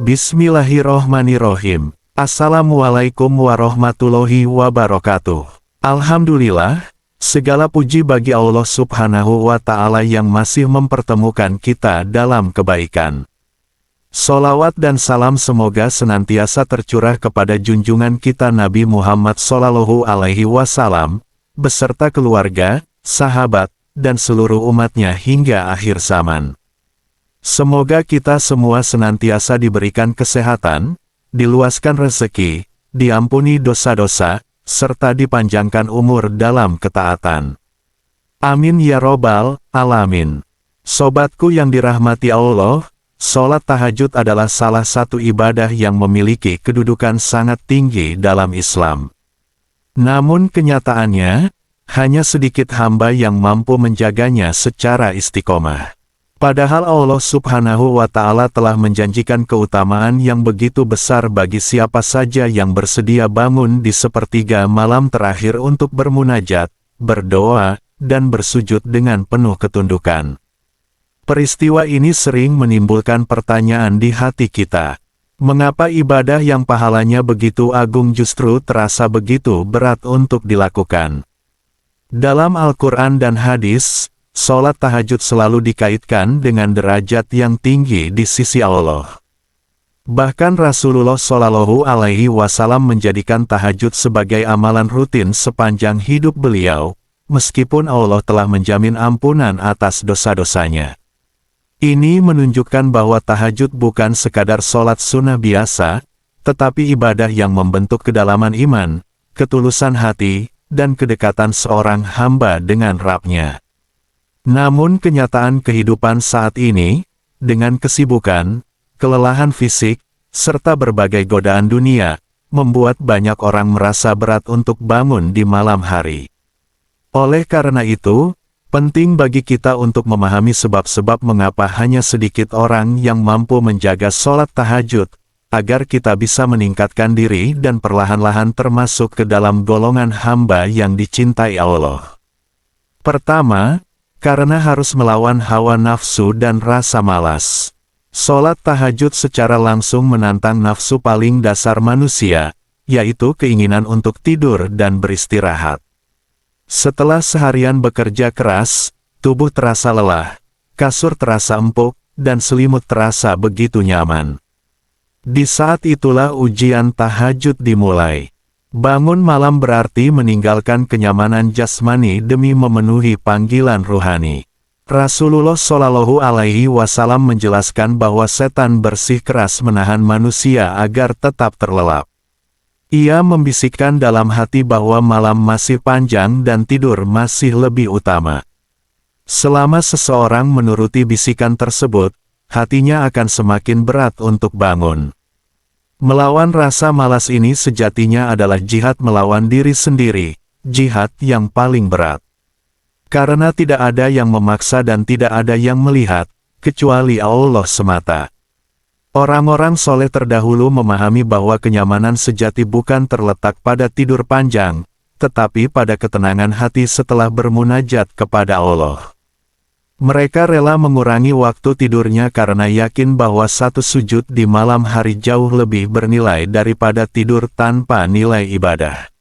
Bismillahirrohmanirrohim. Assalamualaikum warahmatullahi wabarakatuh. Alhamdulillah, segala puji bagi Allah Subhanahu wa Ta'ala yang masih mempertemukan kita dalam kebaikan. Sholawat dan salam semoga senantiasa tercurah kepada junjungan kita Nabi Muhammad Shallallahu Alaihi Wasallam, beserta keluarga, sahabat, dan seluruh umatnya hingga akhir zaman. Semoga kita semua senantiasa diberikan kesehatan, diluaskan rezeki, diampuni dosa-dosa, serta dipanjangkan umur dalam ketaatan. Amin ya robbal alamin. Sobatku yang dirahmati Allah, sholat tahajud adalah salah satu ibadah yang memiliki kedudukan sangat tinggi dalam Islam. Namun kenyataannya, hanya sedikit hamba yang mampu menjaganya secara istiqomah. Padahal Allah Subhanahu wa Ta'ala telah menjanjikan keutamaan yang begitu besar bagi siapa saja yang bersedia bangun di sepertiga malam terakhir untuk bermunajat, berdoa, dan bersujud dengan penuh ketundukan. Peristiwa ini sering menimbulkan pertanyaan di hati kita. Mengapa ibadah yang pahalanya begitu agung justru terasa begitu berat untuk dilakukan? Dalam Al-Quran dan hadis, sholat tahajud selalu dikaitkan dengan derajat yang tinggi di sisi Allah. Bahkan Rasulullah Shallallahu Alaihi Wasallam menjadikan tahajud sebagai amalan rutin sepanjang hidup beliau, meskipun Allah telah menjamin ampunan atas dosa-dosanya. Ini menunjukkan bahwa tahajud bukan sekadar sholat sunnah biasa, tetapi ibadah yang membentuk kedalaman iman, ketulusan hati, dan kedekatan seorang hamba dengan Rabb-Nya. Namun kenyataan kehidupan saat ini, dengan kesibukan, kelelahan fisik, serta berbagai godaan dunia, membuat banyak orang merasa berat untuk bangun di malam hari. Oleh karena itu, penting bagi kita untuk memahami sebab-sebab mengapa hanya sedikit orang yang mampu menjaga sholat tahajud, agar kita bisa meningkatkan diri dan perlahan-lahan termasuk ke dalam golongan hamba yang dicintai Allah. Pertama, karena harus melawan hawa nafsu dan rasa malas. Sholat tahajud secara langsung menantang nafsu paling dasar manusia, yaitu keinginan untuk tidur dan beristirahat. Setelah seharian bekerja keras, tubuh terasa lelah, kasur terasa empuk, dan selimut terasa begitu nyaman. Di saat itulah ujian tahajud dimulai. Bangun malam berarti meninggalkan kenyamanan jasmani demi memenuhi panggilan ruhani. Rasulullah Shallallahu Alaihi Wasallam menjelaskan bahwa setan bersikeras menahan manusia agar tetap terlelap. Ia membisikkan dalam hati bahwa malam masih panjang dan tidur masih lebih utama. Selama seseorang menuruti bisikan tersebut, hatinya akan semakin berat untuk bangun. Melawan rasa malas ini sejatinya adalah jihad melawan diri sendiri, jihad yang paling berat. Karena tidak ada yang memaksa dan tidak ada yang melihat, kecuali Allah semata. Orang-orang soleh terdahulu memahami bahwa kenyamanan sejati bukan terletak pada tidur panjang, tetapi pada ketenangan hati setelah bermunajat kepada Allah. Mereka rela mengurangi waktu tidurnya karena yakin bahwa satu sujud di malam hari jauh lebih bernilai daripada tidur tanpa nilai ibadah.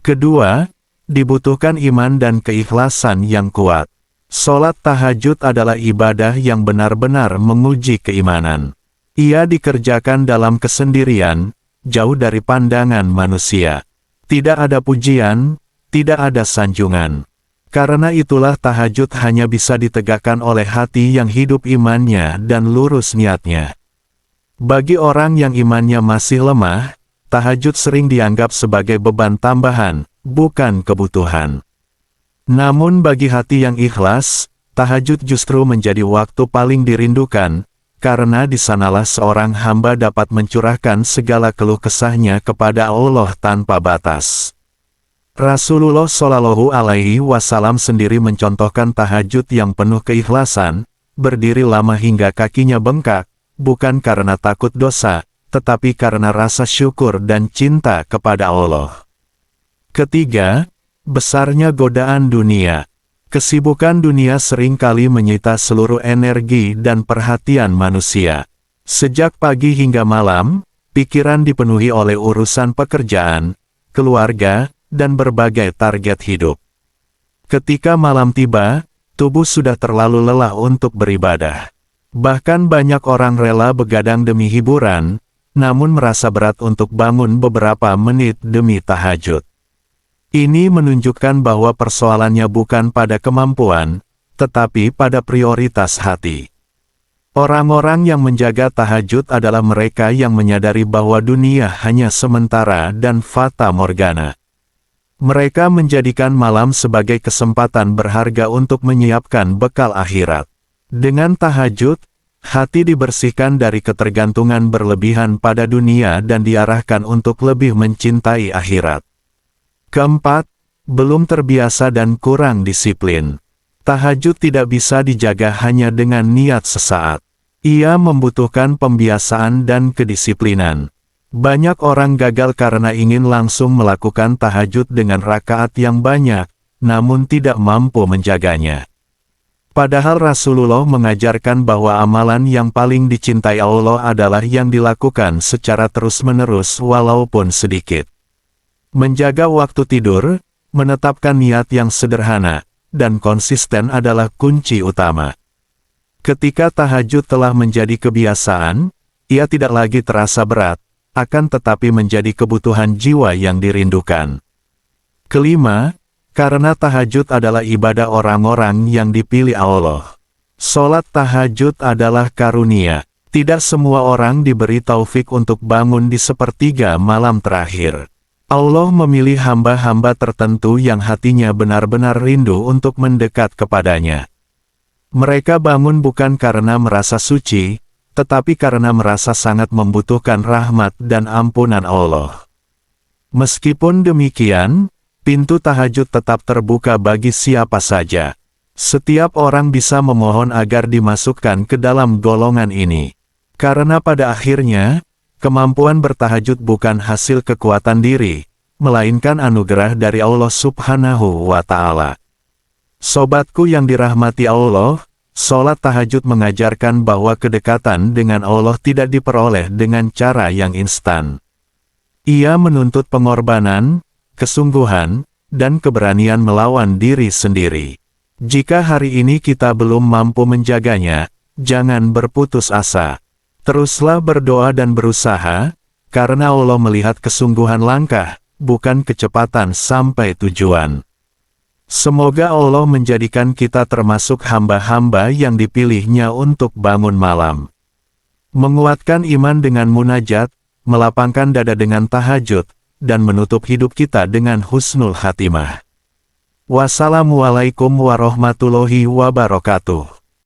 Kedua, dibutuhkan iman dan keikhlasan yang kuat. Sholat tahajud adalah ibadah yang benar-benar menguji keimanan. Ia dikerjakan dalam kesendirian, jauh dari pandangan manusia. Tidak ada pujian, tidak ada sanjungan. Karena itulah tahajud hanya bisa ditegakkan oleh hati yang hidup imannya dan lurus niatnya. Bagi orang yang imannya masih lemah, tahajud sering dianggap sebagai beban tambahan, bukan kebutuhan. Namun bagi hati yang ikhlas, tahajud justru menjadi waktu paling dirindukan, karena di sanalah seorang hamba dapat mencurahkan segala keluh kesahnya kepada Allah tanpa batas. Rasulullah Shallallahu Alaihi Wasallam sendiri mencontohkan tahajud yang penuh keikhlasan, berdiri lama hingga kakinya bengkak, bukan karena takut dosa, tetapi karena rasa syukur dan cinta kepada Allah. Ketiga, besarnya godaan dunia. Kesibukan dunia seringkali menyita seluruh energi dan perhatian manusia. Sejak pagi hingga malam, pikiran dipenuhi oleh urusan pekerjaan, keluarga, dan berbagai target hidup. Ketika malam tiba, tubuh sudah terlalu lelah untuk beribadah. Bahkan banyak orang rela begadang demi hiburan, namun merasa berat untuk bangun beberapa menit demi tahajud. Ini menunjukkan bahwa persoalannya bukan pada kemampuan, tetapi pada prioritas hati. Orang-orang yang menjaga tahajud adalah mereka yang menyadari bahwa dunia hanya sementara dan fata morgana. Mereka menjadikan malam sebagai kesempatan berharga untuk menyiapkan bekal akhirat. Dengan tahajud, hati dibersihkan dari ketergantungan berlebihan pada dunia dan diarahkan untuk lebih mencintai akhirat. Keempat, belum terbiasa dan kurang disiplin. Tahajud tidak bisa dijaga hanya dengan niat sesaat. Ia membutuhkan pembiasaan dan kedisiplinan. Banyak orang gagal karena ingin langsung melakukan tahajud dengan rakaat yang banyak, namun tidak mampu menjaganya. Padahal Rasulullah mengajarkan bahwa amalan yang paling dicintai Allah adalah yang dilakukan secara terus-menerus walaupun sedikit. Menjaga waktu tidur, menetapkan niat yang sederhana, dan konsisten adalah kunci utama. Ketika tahajud telah menjadi kebiasaan, ia tidak lagi terasa berat, akan tetapi menjadi kebutuhan jiwa yang dirindukan. Kelima, karena tahajud adalah ibadah orang-orang yang dipilih Allah. Sholat tahajud adalah karunia. Tidak semua orang diberi taufik untuk bangun di sepertiga malam terakhir. Allah memilih hamba-hamba tertentu yang hatinya benar-benar rindu untuk mendekat kepadanya. Mereka bangun bukan karena merasa suci, tetapi karena merasa sangat membutuhkan rahmat dan ampunan Allah. Meskipun demikian, pintu tahajud tetap terbuka bagi siapa saja. Setiap orang bisa memohon agar dimasukkan ke dalam golongan ini. Karena pada akhirnya, kemampuan bertahajud bukan hasil kekuatan diri, melainkan anugerah dari Allah Subhanahu wa Ta'ala. Sobatku yang dirahmati Allah, sholat tahajud mengajarkan bahwa kedekatan dengan Allah tidak diperoleh dengan cara yang instan. Ia menuntut pengorbanan, kesungguhan, dan keberanian melawan diri sendiri. Jika hari ini kita belum mampu menjaganya, jangan berputus asa. Teruslah berdoa dan berusaha, karena Allah melihat kesungguhan langkah, bukan kecepatan sampai tujuan. Semoga Allah menjadikan kita termasuk hamba-hamba yang dipilihnya untuk bangun malam. Menguatkan iman dengan munajat, melapangkan dada dengan tahajud, dan menutup hidup kita dengan husnul khatimah. Wassalamualaikum warahmatullahi wabarakatuh.